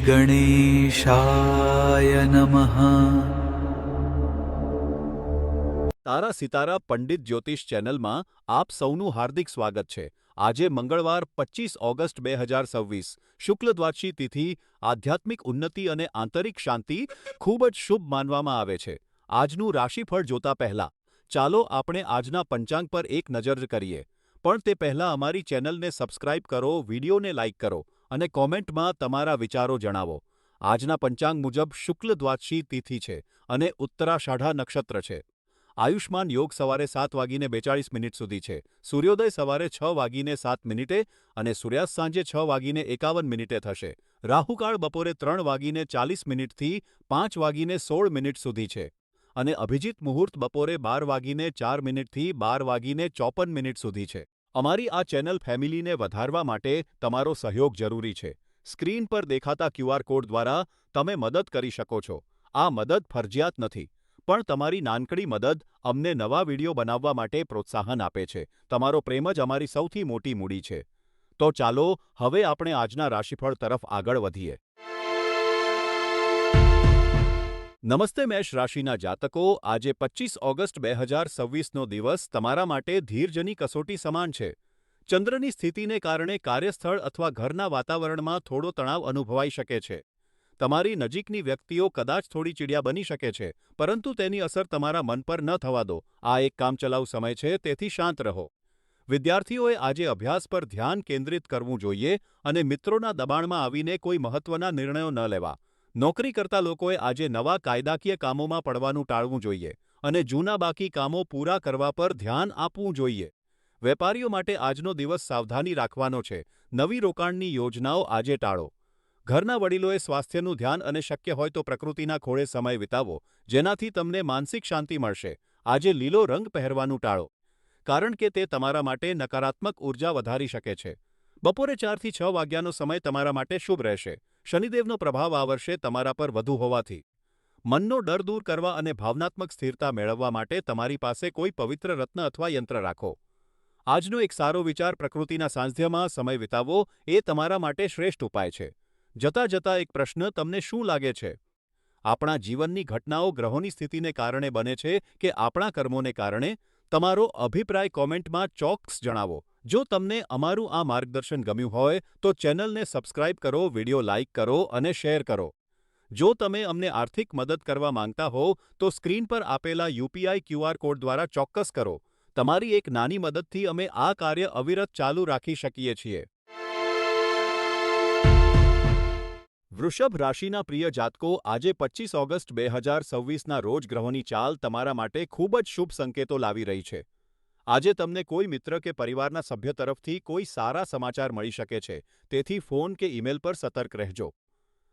श्रीगणेशाय नमः। તારા સિતારા પંડિત જ્યોતિષ ચેનલમાં આપ સૌનું હાર્દિક સ્વાગત છે. આજે મંગળવાર 25 ઓગસ્ટ 2026 શુક્લ દ્વાદશી તિથિ આધ્યાત્મિક ઉન્નતિ અને આંતરિક શાંતિ ખૂબ જ શુભ માનવામાં આવે છે. આજનું રાશિફળ જોતા પહેલા ચાલો આપણે આજના પંચાંગ પર એક નજર કરીએ. પણ તે પહેલા અમારી ચેનલને સબસ્ક્રાઇબ કરો, વિડીયોને લાઇક કરો અને કોમેન્ટમાં તમારા વિચારો જણાવો. આજના પંચાંગ મુજબ શુક્લ દ્વાદશી તિથિ છે અને ઉત્તરાષાઢા નક્ષત્ર છે. આયુષ્માન યોગ સવારે 7:42 સુધી છે. સૂર્યોદય સવારે 6:07 અને સૂર્યાસ્ત સાંજે 6:51 થશે. રાહુકાળ બપોરે 3:40 થી 5:16 સુધી છે અને અભિજીત મુહૂર્ત બપોરે 12:04 થી 12:54 સુધી છે. અમારી આ ચેનલ ફેમિલીને વધારવા માટે તમારો સહયોગ જરૂરી છે. સ્ક્રીન પર દેખાતા ક્યુઆર કોડ દ્વારા તમે મદદ કરી શકો છો. આ મદદ ફરજિયાત નથી, પણ તમારી નાનકડી મદદ અમને નવા વિડીયો બનાવવા માટે પ્રોત્સાહન આપે છે. તમારો પ્રેમ જ અમારી સૌથી મોટી મૂડી છે. તો ચાલો હવે આપણે આજના રાશિફળ તરફ આગળ વધીએ. નમસ્તે મેષ રાશિના જાતકો, આજે 25 ઓગસ્ટ 2026નો દિવસ તમારા માટે ધીરજની કસોટી સમાન છે. ચંદ્રની સ્થિતિને કારણે કાર્યસ્થળ અથવા ઘરના વાતાવરણમાં થોડો તણાવ અનુભવાઈ શકે છે. તમારી નજીકની વ્યક્તિઓ કદાચ થોડી ચીડિયા બની શકે છે, પરંતુ તેની અસર તમારા મન પર ન થવા દો. આ એક કામચલાઉ સમય છે, તેથી શાંત રહો. વિદ્યાર્થીઓએ આજે અભ્યાસ પર ધ્યાન કેન્દ્રિત કરવું જોઈએ અને મિત્રોના દબાણમાં આવીને કોઈ મહત્વના નિર્ણયો ન લેવા. નોકરી કરતા લોકોએ આજે નવા કાયદાકીય કામોમાં પડવાનું ટાળવું જોઈએ અને જૂના બાકી કામો પૂરા કરવા પર ધ્યાન આપવું જોઈએ. વેપારીઓ માટે આજનો દિવસ સાવધાની રાખવાનો છે. નવી રોકાણની યોજનાઓ આજે ટાળો. ઘરના વડીલોએ સ્વાસ્થ્યનું ધ્યાન અને શક્ય હોય તો પ્રકૃતિના ખોળે સમય વિતાવો, જેનાથી તમને માનસિક શાંતિ મળશે. આજે લીલો રંગ પહેરવાનું ટાળો, કારણ કે તે તમારા માટે નકારાત્મક ઉર્જા વધારી શકે છે. બપોરે 4 થી 6 વાગ્યાનો સમય તમારા માટે શુભ રહેશે. શનિદેવનો પ્રભાવ આ વર્ષે તમારા પર વધુ હોવાથી મનનો ડર દૂર કરવા અને ભાવનાત્મક સ્થિરતા મેળવવા માટે તમારી પાસે કોઈ પવિત્ર રત્ન અથવા યંત્ર રાખો. આજનો એક સારો વિચાર પ્રકૃતિના સાનિધ્યમાં સમય વિતાવવો એ તમારા માટે શ્રેષ્ઠ ઉપાય છે. જતા જતા એક પ્રશ્ન, તમને શું લાગે છે? આપણા જીવનની ઘટનાઓ ગ્રહોની સ્થિતિને કારણે બને છે કે આપણા કર્મોને કારણે? તમારો અભિપ્રાય કોમેન્ટમાં ચોક્કસ જણાવો. જો તમને અમારું આ માર્ગદર્શન ગમ્યું હોય તો ચેનલને સબસ્ક્રાઇબ કરો, વિડીયો લાઇક કરો અને શેર કરો. જો તમે અમને આર્થિક મદદ કરવા માંગતા હો તો સ્ક્રીન પર આપેલા યુપીઆઈ ક્યુઆર કોડ દ્વારા ચોક્કસ કરો. તમારી એક નાની મદદથી અમે આ કાર્ય અવિરત ચાલુ રાખી શકીએ છીએ. વૃષભ રાશિના પ્રિય જાતકો, આજે 25 ઓગસ્ટ 2026ના રોજ ગ્રહોની ચાલ તમારા માટે ખૂબ જ શુભ સંકેતો લાવી રહી છે. આજે તમને કોઈ મિત્ર કે પરિવારના સભ્ય તરફથી કોઈ સારા સમાચાર મળી શકે છે, તેથી ફોન કે ઈમેલ પર સતર્ક રહેજો.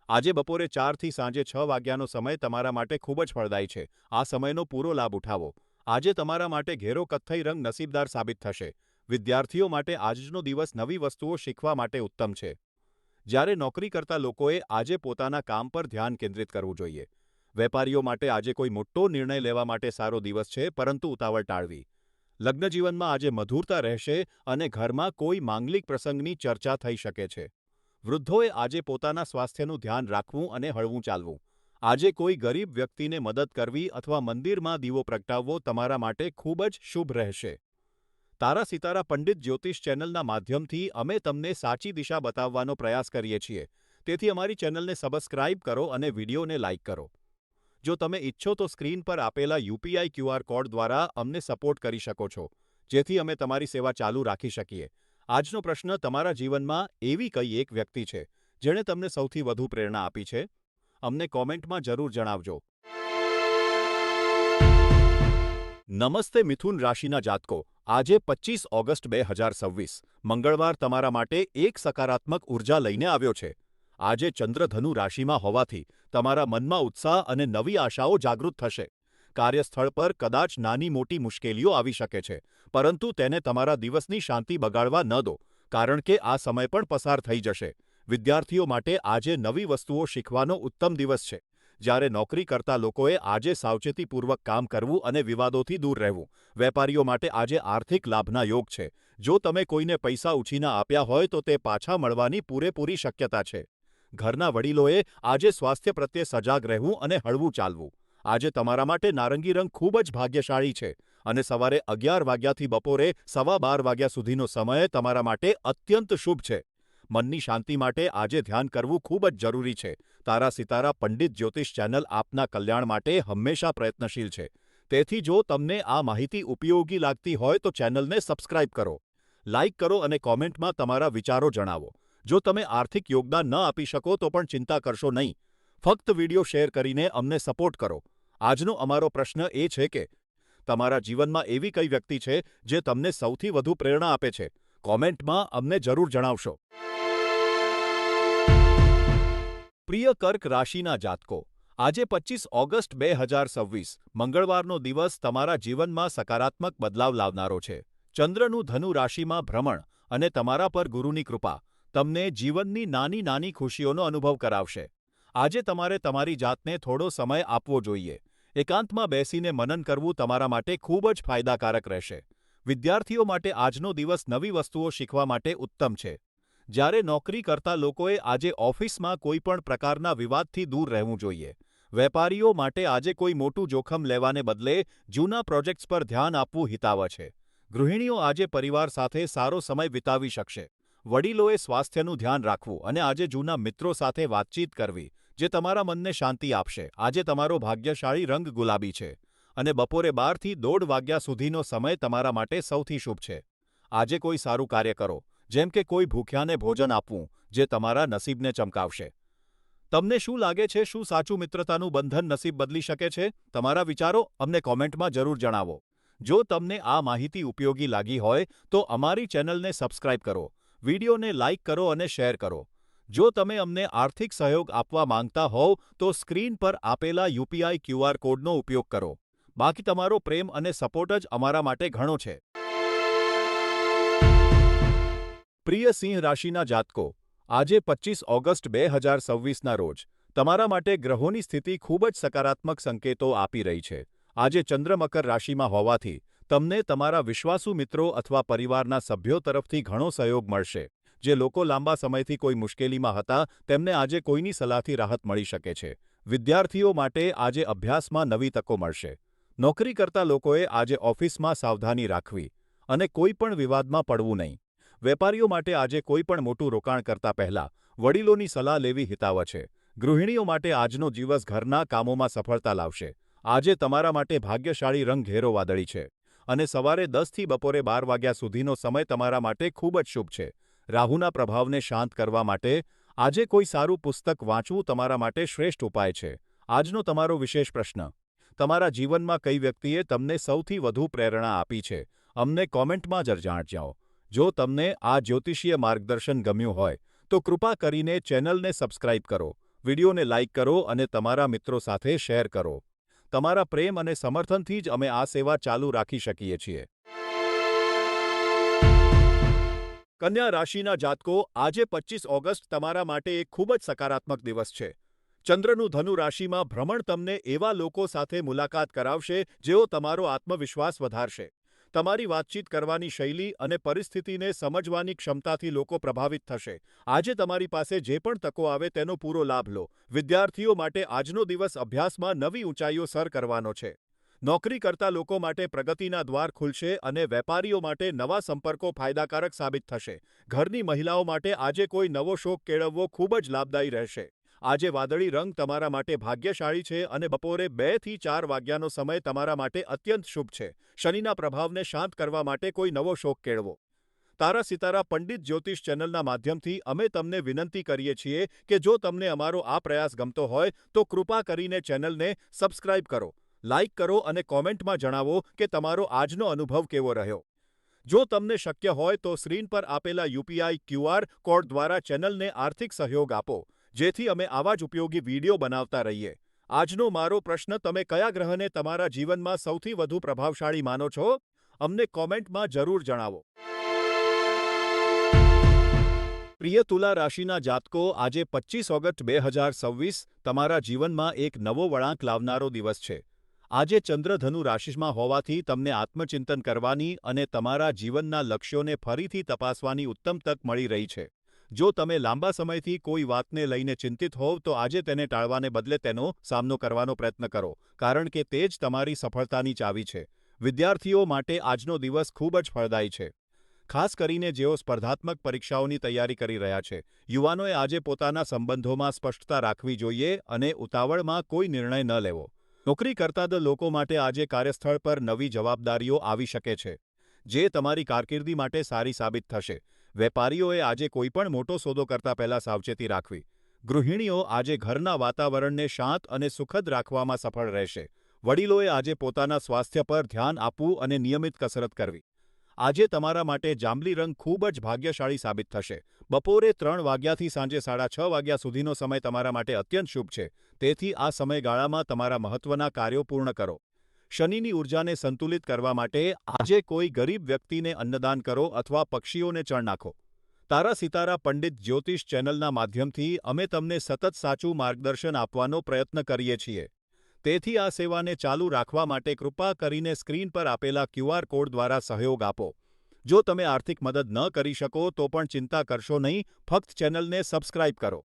આજે બપોરે 4 થી સાંજે 6 વાગ્યાનો સમય તમારા માટે ખૂબ જ ફળદાયી છે. આ સમયનો પૂરો લાભ ઉઠાવો. આજે તમારા માટે ઘેરો કથ્થઈ રંગ નસીબદાર સાબિત થશે. વિદ્યાર્થીઓ માટે આજનો દિવસ નવી વસ્તુઓ શીખવા માટે ઉત્તમ છે. જ્યારે નોકરી કરતા લોકોએ આજે પોતાના કામ પર ધ્યાન કેન્દ્રિત કરવું જોઈએ. વેપારીઓ માટે આજે કોઈ મોટો નિર્ણય લેવા માટે સારો દિવસ છે, પરંતુ ઉતાવળ ટાળવી. લગ્નજીવનમાં આજે મધુરતા રહેશે અને ઘરમાં કોઈ માંગલિક પ્રસંગની ચર્ચા થઈ શકે છે. વૃદ્ધોએ આજે પોતાના સ્વાસ્થ્યનું ધ્યાન રાખવું અને હળવું ચાલવું. આજે કોઈ ગરીબ વ્યક્તિને મદદ કરવી અથવા મંદિરમાં દીવો પ્રગટાવવો તમારા માટે ખૂબ જ શુભ રહેશે. તારા સિતારા પંડિત જ્યોતિષ ચેનલના માધ્યમથી અમે તમને સાચી દિશા બતાવવાનો પ્રયાસ કરીએ છીએ. તેથી અમારી ચેનલને સબસ્ક્રાઇબ કરો અને વિડીયોને લાઇક કરો. જો તમે ઈચ્છો તો સ્ક્રીન પર આપેલા યુપીઆઈ ક્યુઆર કોડ દ્વારા અમને સપોર્ટ કરી શકો છો, જેથી અમે તમારી સેવા ચાલુ રાખી શકીએ. આજનો પ્રશ્ન, તમારા જીવનમાં એવી કઈ એક વ્યક્તિ છે જેણે તમને સૌથી વધુ પ્રેરણા આપી છે? અમને કોમેન્ટમાં જરૂર જણાવજો. નમસ્તે મિથુન રાશિના જાતકો, આજે 25 ઓગસ્ટ 2026 મંગળવાર તમારા માટે એક સકારાત્મક ઉર્જા લઈને આવ્યો છે. આજે ચંદ્ર ધનુ રાશિમાં હોવાથી તમારા મનમાં ઉત્સાહ અને નવી આશાઓ જાગૃત થશે. કાર્યસ્થળ પર કદાચ નાની મોટી મુશ્કેલીઓ આવી શકે છે, પરંતુ તેને તમારા દિવસની શાંતિ બગાડવા ન દો, કારણ કે આ સમય પણ પસાર થઈ જશે. વિદ્યાર્થીઓ માટે આજે નવી વસ્તુઓ શીખવાનો ઉત્તમ દિવસ છે. જ્યારે નોકરી કરતા લોકોએ આજે સાવચેતીપૂર્વક કામ કરવું અને વિવાદોથી દૂર રહેવું. વેપારીઓ માટે આજે આર્થિક લાભના યોગ છે. જો તમે કોઈને પૈસા ઉછીના આપ્યા હોય તો તે પાછા મળવાની પૂરેપૂરી શક્યતા છે. ઘરના વડીલોએ આજે સ્વાસ્થ્ય પ્રત્યે સજાગ રહેવું અને હળવું ચાલવું. આજે તમારા માટે નારંગી રંગ ખૂબ જ ભાગ્યશાળી છે અને સવારે 11 વાગ્યાથી બપોરે 12:15 વાગ્યા સુધીનો સમય તમારા માટે અત્યંત શુભ છે. મનની શાંતિ માટે આજે ધ્યાન કરવું ખૂબ જ જરૂરી છે. તારા સિતારા પંડિત જ્યોતિષ ચેનલ આપના કલ્યાણ માટે હંમેશા પ્રયત્નશીલ છે. તેથી જો તમને આ માહિતી ઉપયોગી લાગતી હોય તો ચેનલને સબસ્ક્રાઇબ કરો, લાઇક કરો અને કોમેન્ટમાં તમારા વિચારો જણાવો. જો તમે આર્થિક યોગદાન ન આપી શકો તો પણ ચિંતા કરશો નહીં. ફક્ત વિડીયો શેર કરીને અમને સપોર્ટ કરો. આજનો અમારો પ્રશ્ન એ છે કે તમારા જીવનમાં એવી કઈ વ્યક્તિ છે જે તમને સૌથી વધુ પ્રેરણા આપે છે? કોમેન્ટમાં અમને જરૂર જણાવશો. પ્રિય કર્ક રાશિના જાતકો, આજે 25 ઓગસ્ટ 2026 મંગળવારનો દિવસ તમારા જીવનમાં સકારાત્મક બદલાવ લાવનારો છે. ચંદ્રનું ધનુ રાશિમાં ભ્રમણ અને તમારા પર ગુરુની કૃપા તમને જીવનની નાની નાની ખુશીઓનો અનુભવ કરાવશે. આજે તમારે તમારી જાતને થોડો સમય આપવો જોઈએ. એકાંતમાં બેસીને મનન કરવું તમારા માટે ખૂબ જ ફાયદાકારક રહેશે. વિદ્યાર્થીઓ માટે આજનો દિવસ નવી વસ્તુઓ શીખવા માટે ઉત્તમ છે. જ્યારે નોકરી કરતા લોકોએ આજે ઓફિસમાં કોઈ પણ પ્રકારના વિવાદથી દૂર રહેવું જોઈએ. વેપારીઓ માટે આજે કોઈ મોટું જોખમ લેવાને બદલે જૂના પ્રોજેક્ટ્સ પર ધ્યાન આપવું હિતાવહ છે. ગૃહિણીઓ આજે પરિવાર સાથે સારો સમય વિતાવી શકશે. વડીલોએ સ્વાસ્થ્યનું ધ્યાન રાખવું અને આજે જૂના મિત્રો સાથે વાતચીત કરવી જે તમારા મનને શાંતિ આપશે. આજે તમારો ભાગ્યશાળી રંગ ગુલાબી છે અને બપોરે 12થી 1:30 વાગ્યા સુધીનો સમય તમારા માટે સૌથી શુભ છે. આજે કોઈ સારું કાર્ય કરો, જેમ કે કોઈ ભૂખ્યાને ભોજન આપવું જે તમારા નસીબને ચમકાવશે. તમને શું લાગે છે, શું સાચું મિત્રતાનું બંધન નસીબ બદલી શકે છે? તમારા વિચારો અમને કોમેન્ટમાં જરૂર જણાવો. જો તમને આ માહિતી ઉપયોગી લાગી હોય તો અમારી ચેનલને સબસ્ક્રાઇબ કરો, વિડીયોને લાઇક કરો અને શેર કરો. જો તમે અમને આર્થિક સહયોગ આપવા માંગતા હોવ તો સ્ક્રીન પર આપેલા યુપીઆઈ ક્યુઆર કોડનો ઉપયોગ કરો. બાકી તમારો પ્રેમ અને સપોર્ટ જ અમારા માટે ઘણો છે. પ્રિય સિંહ રાશિના જાતકો, આજે 25 ઓગસ્ટ 2026ના રોજ તમારા માટે ગ્રહોની સ્થિતિ ખૂબ જ સકારાત્મક સંકેતો આપી રહી છે. આજે ચંદ્ર મકર રાશિમાં હોવાથી તમને તમારા વિશ્વાસુ મિત્રો અથવા પરિવારના સભ્યો તરફથી ઘણો સહયોગ મળશે. જે લોકો લાંબા સમયથી કોઈ મુશ્કેલીમાં હતા તેમને આજે કોઈની સલાહથી રાહત મળી શકે છે. વિદ્યાર્થીઓ માટે આજે અભ્યાસમાં નવી તકો મળશે. નોકરી કરતા લોકોએ આજે ઓફિસમાં સાવધાની રાખવી અને કોઈ પણ વિવાદમાં પડવું નહીં. વેપારીઓ માટે આજે કોઈ પણ મોટું રોકાણ કરતા પહેલા વડીલોની સલાહ લેવી હિતાવહ છે. ગૃહિણીઓ માટે આજનો દિવસ ઘરના કામોમાં સફળતા લાવશે. આજે તમારા માટે ભાગ્યશાળી રંગ ઘેરો વાદળી છે અને સવારે 10થી બપોરે 12 વાગ્યા સુધીનો સમય તમારા માટે ખૂબ જ શુભ છે. રાહુના પ્રભાવને શાંત કરવા માટે આજે કોઈ સારું પુસ્તક વાંચવું તમારા માટે શ્રેષ્ઠ ઉપાય છે. આજનો તમારો વિશેષ પ્રશ્ન: તમારા જીવનમાં કઈ વ્યક્તિએ તમને સૌથી વધુ પ્રેરણા આપી છે? અમને કોમેન્ટમાં જ જણાવજો. જો તમને આ જ્યોતિષીય માર્ગદર્શન ગમ્યું હોય તો કૃપા કરીને ચેનલને સબસ્ક્રાઇબ કરો, વિડીયોને લાઇક કરો અને તમારા મિત્રો સાથે શેર કરો. તમારા પ્રેમ અને સમર્થનથી જ અમે આ સેવા ચાલુ રાખી શકીએ છીએ. કન્યા રાશિના જાતકો, આજે 25 ઓગસ્ટ તમારા માટે એક ખૂબ જ સકારાત્મક દિવસ છે. ચંદ્રનું ધનુ રાશિમાં ભ્રમણ તમને એવા લોકો સાથે મુલાકાત કરાવશે જેઓ તમારો આત્મવિશ્વાસ વધારશે. તમારી વાતચીત કરવાની શૈલી અને પરિસ્થિતિને સમજવાની ક્ષમતાથી લોકો પ્રભાવિત થશે. આજે તમારી પાસે જે પણ તકો આવે તેનો પૂરો લાભ લો. વિદ્યાર્થીઓ માટે આજનો દિવસ અભ્યાસમાં નવી ઊંચાઈઓ સર કરવાનો છે. નોકરી કરતા લોકો માટે પ્રગતિના દ્વાર ખુલશે અને વેપારીઓ માટે નવા સંપર્કો ફાયદાકારક સાબિત થશે. ઘરની મહિલાઓ માટે આજે કોઈ નવો શોખ કેળવવો ખૂબ જ લાભદાયી રહેશે. આજે વાદળી રંગ તમારા માટે ભાગ્યશાળી છે અને બપોરે 2થી 4 વાગ્યાનો સમય તમારા માટે અત્યંત શુભ છે. શનિના પ્રભાવને શાંત કરવા માટે કોઈ નવો શોખ કેળવો. તારા સિતારા પંડિત જ્યોતિષ ચેનલના માધ્યમથી અમે તમને વિનંતી કરીએ છીએ કે જો તમને અમારો આ પ્રયાસ ગમતો હોય તો કૃપા કરીને ચેનલને સબસ્ક્રાઇબ કરો, લાઇક કરો અને કોમેન્ટમાં જણાવો કે તમારો આજનો અનુભવ કેવો રહ્યો. જો તમને શક્ય હોય તો સ્ક્રીન પર આપેલા યુપીઆઈ ક્યુઆર કોડ દ્વારા ચેનલને આર્થિક સહયોગ આપો, જેથી અમે આવા જ ઉપયોગી વિડીયો બનાવતા રહીએ. આજનો મારો પ્રશ્ન: તમે કયા ગ્રહને તમારા જીવનમાં સૌથી વધુ પ્રભાવશાળી માનો છો? અમને કોમેન્ટમાં જરૂર જણાવો. પ્રિય તુલા રાશિના જાતકો, આજે 25 ઓગસ્ટ 2026 તમારા જીવનમાં એક નવો વળાંક લાવનારો દિવસ છે. આજે ચંદ્ર ધનુ રાશિમાં હોવાથી તમને આત્મચિંતન કરવાની અને તમારા જીવનના લક્ષ્યોને ફરીથી તપાસવાની ઉત્તમ તક મળી રહી છે. જો તમે લાંબા સમયથી કોઈ વાતને લઈને ચિંતિત હોવ તો આજે તેને ટાળવાને બદલે તેનો સામનો કરવાનો પ્રયત્ન કરો, કારણ કે તે જ તમારી સફળતાની ચાવી છે. વિદ્યાર્થીઓ માટે આજનો દિવસ ખૂબ જ ફળદાયી છે. ખાસ કરીને જેઓ સ્પર્ધાત્મક પરીક્ષાઓની તૈયારી કરી રહ્યા છે. યુવાનોએ આજે પોતાના સંબંધોમાં સ્પષ્ટતા રાખવી જોઈએ અને ઉતાવળમાં કોઈ નિર્ણય ન લેવો. નોકરી કરતા લોકો માટે આજે કાર્યસ્થળ પર નવી જવાબદારીઓ આવી શકે છે, જે તમારી કારકિર્દી માટે સારી સાબિત થશે. વેપારીઓએ આજે કોઈપણ મોટો સોદો કરતા પહેલા સાવચેતી રાખવી. ગૃહિણીઓ આજે ઘરના વાતાવરણને શાંત અને સુખદ રાખવામાં સફળ રહેશે. વડીલોએ આજે પોતાના સ્વાસ્થ્ય પર ધ્યાન આપવું અને નિયમિત કસરત કરવી. આજે તમારા માટે જાંબલી રંગ ખૂબ જ ભાગ્યશાળી સાબિત થશે. બપોરે 3 વાગ્યાથી સાંજે 6:30 વાગ્યા સુધીનો સમય તમારા માટે અત્યંત શુભ છે. તેથી આ સમયગાળામાં તમારા મહત્ત્વના કાર્યો પૂર્ણ કરો. શનિની ઉર્જાને સંતુલિત કરવા માટે આજે કોઈ ગરીબ વ્યક્તિને અન્નદાન કરો અથવા પક્ષીઓને ચણ નાખો. તારા સિતારા પંડિત જ્યોતિષ ચેનલના માધ્યમથી અમે તમને સતત સાચું માર્ગદર્શન આપવાનો પ્રયત્ન કરીએ છીએ. તેથી આ સેવાને ચાલુ રાખવા માટે કૃપા કરીને સ્ક્રીન પર આપેલા QR કોડ દ્વારા સહયોગ આપો. જો તમે આર્થિક મદદ ન કરી શકો તો પણ ચિંતા કરશો નહીં, ફક્ત ચેનલને સબસ્ક્રાઇબ કરો.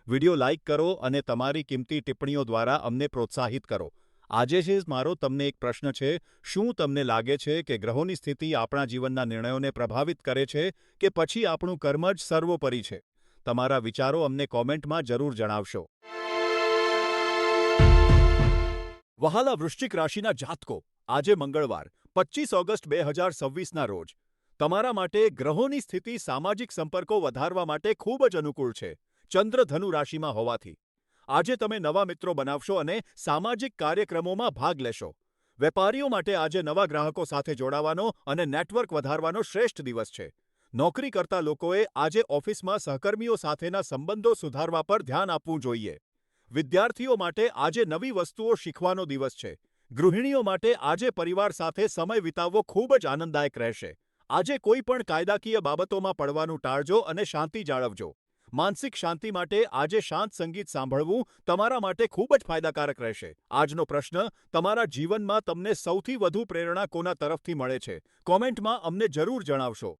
વિડિયો લાઇક કરો અને તમારી કિંમતી ટિપ્પણીઓ દ્વારા અમને પ્રોત્સાહિત કરો. આજે જ મારો તમને એક પ્રશ્ન છે. શું તમને લાગે છે કે ગ્રહોની સ્થિતિ આપણા જીવનના નિર્ણયોને પ્રભાવિત કરે છે કે પછી આપણું કર્મ જ સર્વોપરી છે? તમારા વિચારો અમને કોમેન્ટમાં જરૂર જણાવશો. વહાલા વૃશ્ચિક રાશિના જાતકો, આજે મંગળવાર 25 ઓગસ્ટ 2026ના રોજ તમારા માટે ગ્રહોની સ્થિતિ સામાજિક સંપર્કો વધારવા માટે ખૂબ જ અનુકૂળ છે. ચંદ્ર ધનુ રાશિમાં હોવાથી આજે તમે નવા મિત્રો બનાવશો અને સામાજિક કાર્યક્રમોમાં ભાગ લેશો. વેપારીઓ માટે આજે નવા ગ્રાહકો સાથે જોડાવાનો અને નેટવર્ક વધારવાનો શ્રેષ્ઠ દિવસ છે. નોકરી કરતા લોકોએ આજે ઓફિસમાં સહકર્મીઓ સાથેના સંબંધો સુધારવા પર ધ્યાન આપવું જોઈએ. વિદ્યાર્થીઓ માટે આજે નવી વસ્તુઓ શીખવાનો દિવસ છે. ગૃહિણીઓ માટે આજે પરિવાર સાથે સમય વિતાવવો ખૂબ જ આનંદદાયક રહેશે. આજે કોઈ પણ કાયદાકીય બાબતોમાં પડવાનું ટાળજો અને શાંતિ જાળવજો. માનસિક શાંતિ માટે આજે શાંત સંગીત સાંભળવું તમારા માટે ખૂબ જ ફાયદાકારક રહેશે. આજનો પ્રશ્ન, તમારા જીવનમાં તમને સૌથી વધુ પ્રેરણા કોના તરફથી મળે છે? કોમેન્ટમાં અમને જરૂર જણાવશો.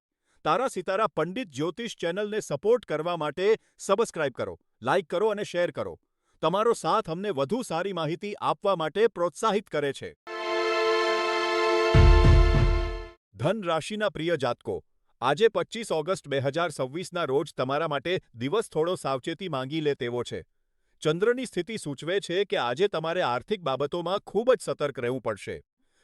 તારા સિતારા પંડિત જ્યોતિષ ચેનલને સપોર્ટ કરવા માટે સબસ્ક્રાઇબ કરો, લાઇક કરો અને શેર કરો. તમારો સાથ અમને વધુ સારી માહિતી આપવા માટે પ્રોત્સાહિત કરે છે. ધન રાશિના પ્રિય જાતકો, આજે 25 ઓગસ્ટ 2026ના રોજ તમારા માટે દિવસ થોડો સાવચેતી માંગી લે તેવો છે. ચંદ્રની સ્થિતિ સૂચવે છે કે આજે તમારે આર્થિક બાબતોમાં ખૂબ જ સતર્ક રહેવું પડશે.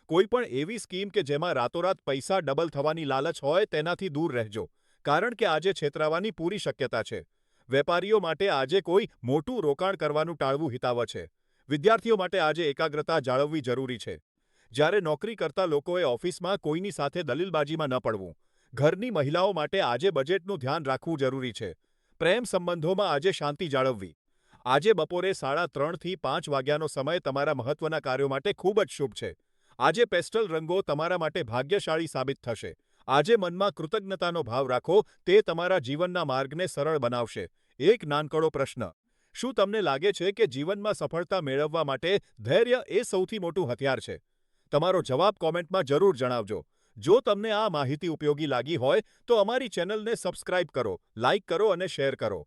કોઈ પણ એવી સ્કીમ કે જેમાં રાતોરાત પૈસા ડબલ થવાની લાલચ હોય તેનાથી દૂર રહેજો, કારણ કે આજે છેતરાવાની પૂરી શક્યતા છે. વેપારીઓ માટે આજે કોઈ મોટું રોકાણ કરવાનું ટાળવું હિતાવહ છે. વિદ્યાર્થીઓ માટે આજે એકાગ્રતા જાળવવી જરૂરી છે. જ્યારે નોકરી કરતા લોકોએ ઓફિસમાં કોઈની સાથે દલીલબાજીમાં ન પડવું. ઘરની મહિલાઓ માટે આજે બજેટનું ધ્યાન રાખવું જરૂરી છે. પ્રેમ સંબંધોમાં આજે શાંતિ જાળવવી. આજે બપોરે 3:30થી 5 વાગ્યાનો સમય તમારા મહત્વના કાર્યો માટે ખૂબ જ શુભ છે. આજે પેસ્ટલ રંગો તમારા માટે ભાગ્યશાળી સાબિત થશે. આજે મનમાં કૃતજ્ઞતાનો ભાવ રાખો, તે તમારા જીવનના માર્ગને સરળ બનાવશે. એક નાનકડો પ્રશ્ન, શું તમને લાગે છે કે જીવનમાં સફળતા મેળવવા માટે ધૈર્ય એ સૌથી મોટું હથિયાર છે? તમારો જવાબ કોમેન્ટમાં જરૂર જણાવજો. જો તમને આ માહિતી ઉપયોગી લાગી હોય તો અમારી ચેનલને સબસ્ક્રાઇબ કરો, લાઇક કરો અને શેર કરો.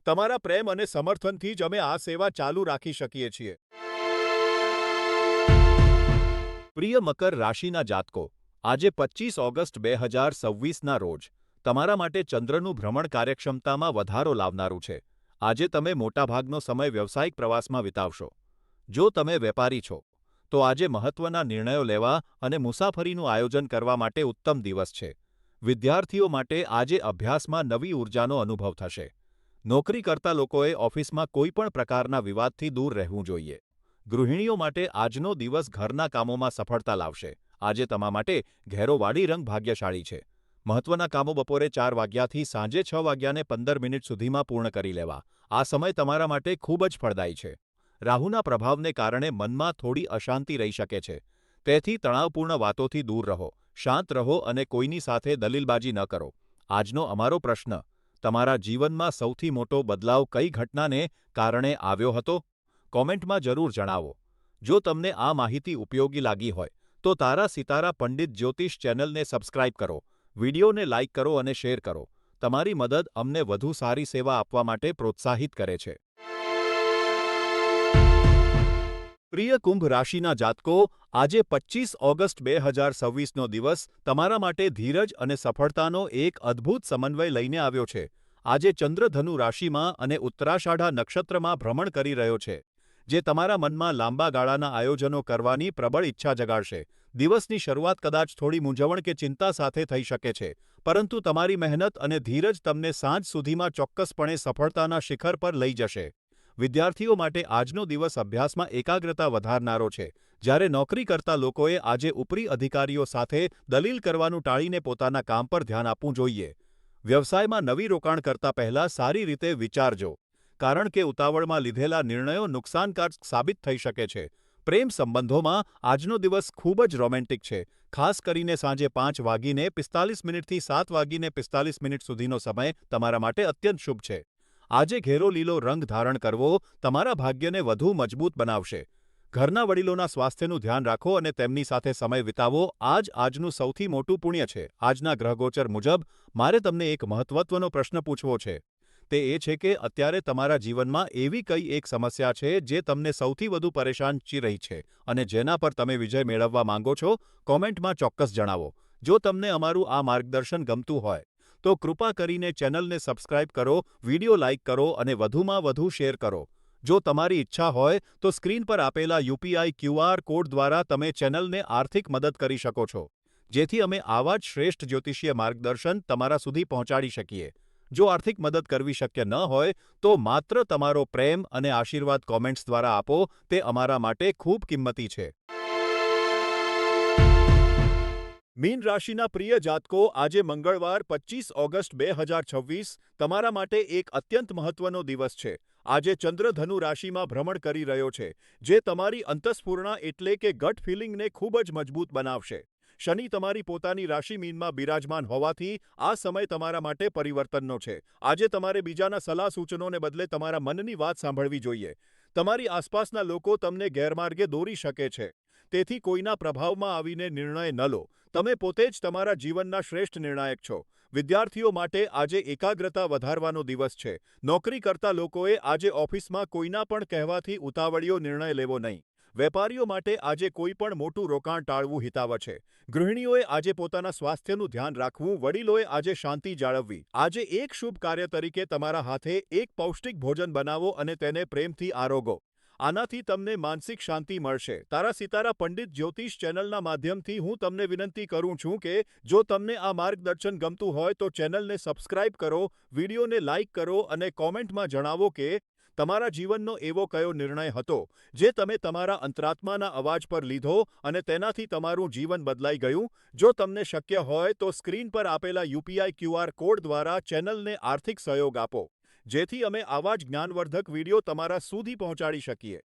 તમારા પ્રેમ અને સમર્થનથી જ અમે આ સેવા ચાલુ રાખી શકીએ છીએ. પ્રિય મકર રાશિના જાતકો, આજે 25 ઓગસ્ટ 2026ના રોજ તમારા માટે ચંદ્રનું ભ્રમણ કાર્યક્ષમતામાં વધારો લાવનારું છે. આજે તમે મોટાભાગનો સમય વ્યવસાયિક પ્રવાસમાં વિતાવશો. જો તમે વેપારી છો તો આજે મહત્ત્વના નિર્ણયો લેવા અને મુસાફરીનું આયોજન કરવા માટે ઉત્તમ દિવસ છે. વિદ્યાર્થીઓ માટે આજે અભ્યાસમાં નવી ઉર્જાનો અનુભવ થશે. નોકરી કરતા લોકોએ ઓફિસમાં કોઈ પણ પ્રકારના વિવાદથી દૂર રહેવું જોઈએ. ગૃહિણીઓ માટે આજનો દિવસ ઘરના કામોમાં સફળતા લાવશે. આજે તમારા માટે ઘેરો વાડી રંગ ભાગ્યશાળી છે. મહત્વના કામો બપોરે 4 વાગ્યાથી સાંજે 6:15 સુધીમાં પૂર્ણ કરી લેવા. આ સમય તમારા માટે ખૂબ જ ફળદાયી છે. રાહુના પ્રભાવને કારણે મનમાં થોડી અશાંતિ રહી શકે છે. તેથી તણાવપૂર્ણ વાતોથી દૂર રહો, શાંત રહો અને કોઈની સાથે દલીલબાજી ન કરો. આજનો અમારો પ્રશ્ન, તમારા જીવનમાં સૌથી મોટો બદલાવ કઈ ઘટનાને કારણે આવ્યો હતો? કોમેન્ટમાં જરૂર જણાવો. જો તમને આ માહિતી ઉપયોગી લાગી હોય તો તારા સિતારા પંડિત જ્યોતિષ ચેનલને સબસ્ક્રાઇબ કરો, વિડીયોને લાઇક કરો અને શેર કરો. તમારી મદદ અમને વધુ સારી સેવા આપવા માટે પ્રોત્સાહિત કરે છે. પ્રિય કુંભ રાશિના જાતકો, આજે 25 ઓગસ્ટ 2026નો દિવસ તમારા માટે ધીરજ અને સફળતાનો એક અદ્ભુત સમન્વય લઈને આવ્યો છે. આજે ચંદ્ર ધનુ રાશિમાં અને ઉત્તરાષાઢા નક્ષત્રમાં ભ્રમણ કરી રહ્યો છે, જે તમારા મનમાં લાંબા ગાળાના આયોજનો કરવાની પ્રબળ ઈચ્છા જગાડશે. દિવસની શરૂઆત કદાચ થોડી મૂંઝવણ કે ચિંતા સાથે થઈ શકે છે, પરંતુ તમારી મહેનત અને ધીરજ તમને સાંજ સુધીમાં ચોક્કસપણે સફળતાના શિખર પર લઈ જશે. વિદ્યાર્થીઓ માટે આજનો દિવસ અભ્યાસમાં એકાગ્રતા વધારનારો છે, જ્યારે નોકરી કરતા લોકોએ આજે ઉપરી અધિકારીઓ સાથે દલીલ કરવાનું ટાળીને પોતાના કામ પર ધ્યાન આપવું જોઈએ. વ્યવસાયમાં નવી રોકાણ કરતા પહેલા સારી રીતે વિચારજો, કારણ કે ઉતાવળમાં લીધેલા નિર્ણયો નુકસાનકારક સાબિત થઈ શકે છે. પ્રેમ સંબંધોમાં આજનો દિવસ ખૂબ જ રોમેન્ટિક છે, ખાસ કરીને સાંજે 5:45 થી 7:45 સુધીનો સમય તમારા માટે અત્યંત શુભ છે. આજે ઘેરો લીલો રંગ ધારણ કરવો તમારા ભાગ્યને વધુ મજબૂત બનાવશે. ઘરના વડીલોના સ્વાસ્થ્યનું ધ્યાન રાખો અને તેમની સાથે સમય વિતાવો આજનું સૌથી મોટું પુણ્ય છે. આજના ગ્રહગોચર મુજબ મારે તમને એક મહત્વનો પ્રશ્ન પૂછવો છે. તે એ છે કે અત્યારે તમારા જીવનમાં એવી કઈ એક સમસ્યા છે જે તમને સૌથી વધુ પરેશાન કરી રહી છે અને જેના પર તમે વિજય મેળવવા માંગો છો? કોમેન્ટમાં ચોક્કસ જણાવો. જો તમને અમારું આ માર્ગદર્શન ગમતું હોય તો કૃપા કરીને ચેનલને સબસ્ક્રાઇબ કરો, વિડીયો લાઇક કરો અને વધુમાં વધુ શેર કરો. જો તમારી ઈચ્છા હોય તો સ્ક્રીન પર આપેલા યુપીઆઈ ક્યુઆર કોડ દ્વારા તમે ચેનલને આર્થિક મદદ કરી શકો છો, જેથી અમે આવા જ શ્રેષ્ઠ જ્યોતિષીય માર્ગદર્શન તમારા સુધી પહોંચાડી શકીએ. જો આર્થિક મદદ કરવી શક્ય ન હોય તો માત્ર તમારો પ્રેમ અને આશીર્વાદ કોમેન્ટ્સ દ્વારા આપો, તે અમારા માટે ખૂબ કિંમતી છે. મીન રાશિના પ્રિય જાતકો, આજે મંગળવાર 25 ઓગસ્ટ 2026 તમારા માટે એક અત્યંત મહત્વનો દિવસ છે. આજે ચંદ્ર ધનુ રાશિમાં ભ્રમણ કરી રહ્યો છે, જે તમારી અંતઃસ્ફૂર્ણા એટલે કે ગટ ફિલિંગને ખૂબ જ મજબૂત બનાવશે. શનિ તમારી પોતાની રાશિ મીનમાં બિરાજમાન હોવાથી આ સમય તમારા માટે પરિવર્તનનો છે. આજે તમારે બીજાના સલાહ સૂચનોને બદલે તમારા મનની વાત સાંભળવી જોઈએ. તમારી આસપાસના લોકો તમને ગેરમાર્ગે દોરી શકે છે, તેથી કોઈના પ્રભાવમાં આવીને નિર્ણય ન લો. તમે પોતે જ તમારા જીવનના શ્રેષ્ઠ નિર્ણાયક છો. વિદ્યાર્થીઓ માટે આજે એકાગ્રતા વધારવાનો દિવસ છે. નોકરી કરતા લોકોએ આજે ઓફિસમાં કોઈના પણ કહેવાથી ઉતાવળિયો નિર્ણય લેવો નહીં. વેપારીઓ માટે આજે કોઈ પણ મોટું રોકાણ ટાળવું હિતાવહ છે. ગૃહિણીઓએ આજે પોતાના સ્વાસ્થ્યનું ધ્યાન રાખવું, વડીલોએ આજે શાંતિ જાળવવી. આજે એક શુભ કાર્ય તરીકે તમારા હાથે એક પૌષ્ટિક ભોજન બનાવો અને તેને પ્રેમથી આરોગો. આનાથી તમને માનસિક શાંતિ મળશે. તારા સિતારા પંડિત જ્યોતિષ ચેનલના માધ્યમથી હું તમને વિનંતી કરું છું કે જો તમને આ માર્ગદર્શન ગમતું હોય તો ચેનલને સબસ્ક્રાઇબ કરો, વિડીયોને લાઇક કરો અને કોમેન્ટમાં જણાવો કે તમારા જીવનનો એવો કયો નિર્ણય હતો જે તમે તમારા અંતરાત્માના અવાજ પર લીધો અને તેનાથી તમારું જીવન બદલાઈ ગયું. જો તમને શક્ય હોય તો સ્ક્રીન પર આપેલા યુપીઆઈ ક્યુઆર કોડ દ્વારા ચેનલને આર્થિક સહયોગ આપો, જેથી અમે આવા જ જ્ઞાનવર્ધક વિડીયો તમારા સુધી પહોંચાડી શકીએ.